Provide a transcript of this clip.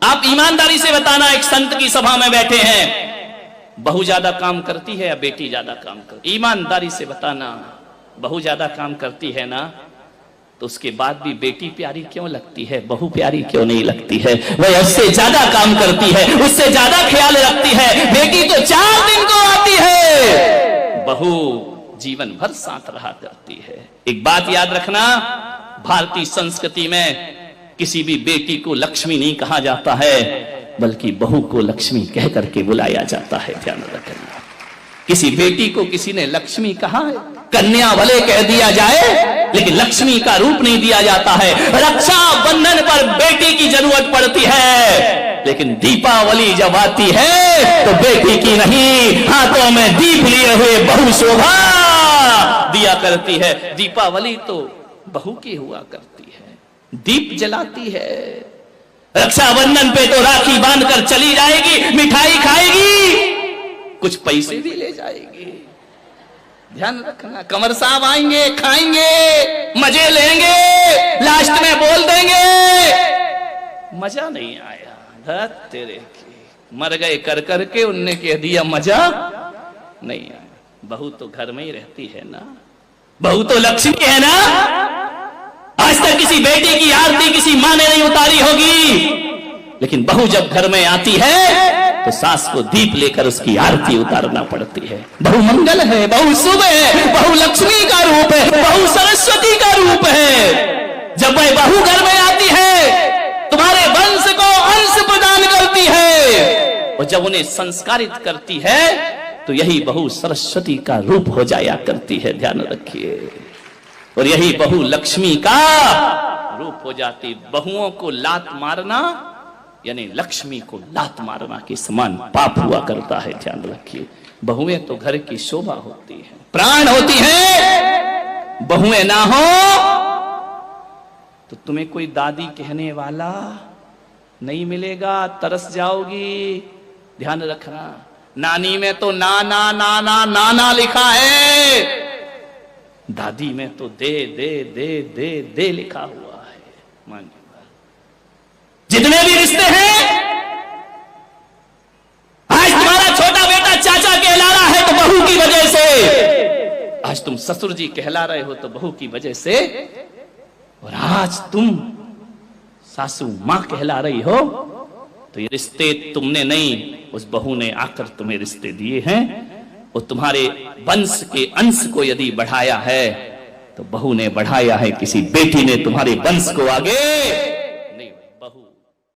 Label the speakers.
Speaker 1: आप ईमानदारी से बताना, एक संत की सभा में बैठे हैं, बहू ज्यादा काम करती है या बेटी ज्यादा काम करती? ईमानदारी से बताना, बहू ज्यादा काम करती है ना, तो उसके बाद भी बेटी प्यारी क्यों लगती है, बहू प्यारी क्यों नहीं लगती है? वह उससे ज्यादा काम करती है, उससे ज्यादा ख्याल रखती है। बेटी तो 4 दिन को आती है, बहू जीवन भर साथ रहा करती है। एक बात याद रखना, भारतीय संस्कृति में किसी भी बेटी को लक्ष्मी नहीं कहा जाता है, बल्कि बहू को लक्ष्मी कह करके बुलाया जाता है। ध्यान रखना, किसी बेटी को किसी ने लक्ष्मी कहा है? कन्या भले कह दिया जाए, लेकिन लक्ष्मी का रूप नहीं दिया जाता है। रक्षा बंधन पर बेटी की जरूरत पड़ती है, लेकिन दीपावली जब आती है तो बेटी की नहीं, हाथों में दीप लिए हुए बहू शोभा दिया करती है। दीपावली तो बहू की हुआ करती है, दीप जलाती है। रक्षाबंधन पे तो राखी बांधकर चली जाएगी, मिठाई खाएगी, कुछ पैसे भी ले जाएगी। ध्यान रखना, कंवर साहब आएंगे, खाएंगे, मजे लेंगे, लास्ट में बोल देंगे मजा नहीं आया, धत तेरे की, मर गए कर करके, उनने कह दिया मजा नहीं आया। बहू तो घर में ही रहती है ना, बहू तो लक्ष्मी है ना। आज तक किसी बेटी की आरती किसी मां ने नहीं उतारी होगी, लेकिन बहू जब घर में आती है तो सास को दीप लेकर उसकी आरती उतारना पड़ती है। बहू मंगल है, बहू शुभ है, बहू लक्ष्मी का रूप है, बहू सरस्वती का रूप है। जब वह बहू घर में आती है, तुम्हारे वंश को अंश प्रदान करती है, और जब उन्हें संस्कारित करती है तो यही बहू सरस्वती का रूप हो जाया करती है। ध्यान रखिए, और यही बहू लक्ष्मी का रूप हो जाती। बहुओं को लात मारना यानी लक्ष्मी को लात मारना के समान पाप हुआ करता है। ध्यान रखिए, बहुएं तो घर की शोभा होती है, प्राण होती है। बहुएं ना हो तो तुम्हें कोई दादी कहने वाला नहीं मिलेगा, तरस जाओगी। ध्यान रखना, नानी में तो ना ना ना ना ना ना लिखा है, दादी में तो दे दे दे दे दे लिखा हुआ है। मान जितने भी रिश्ते हैं, आज तुम्हारा छोटा बेटा चाचा कहला रहा है तो बहू की वजह से, आज तुम ससुर जी कहला रहे हो तो बहू की वजह से, और आज तुम सासू मां कहला रही हो तो ये रिश्ते तुमने नहीं, उस बहू ने आकर तुम्हें रिश्ते दिए हैं। और तुम्हारे वंश के अंश को यदि बढ़ाया है तो बहू ने बढ़ाया है, किसी बेटी ने तुम्हारे वंश को आगे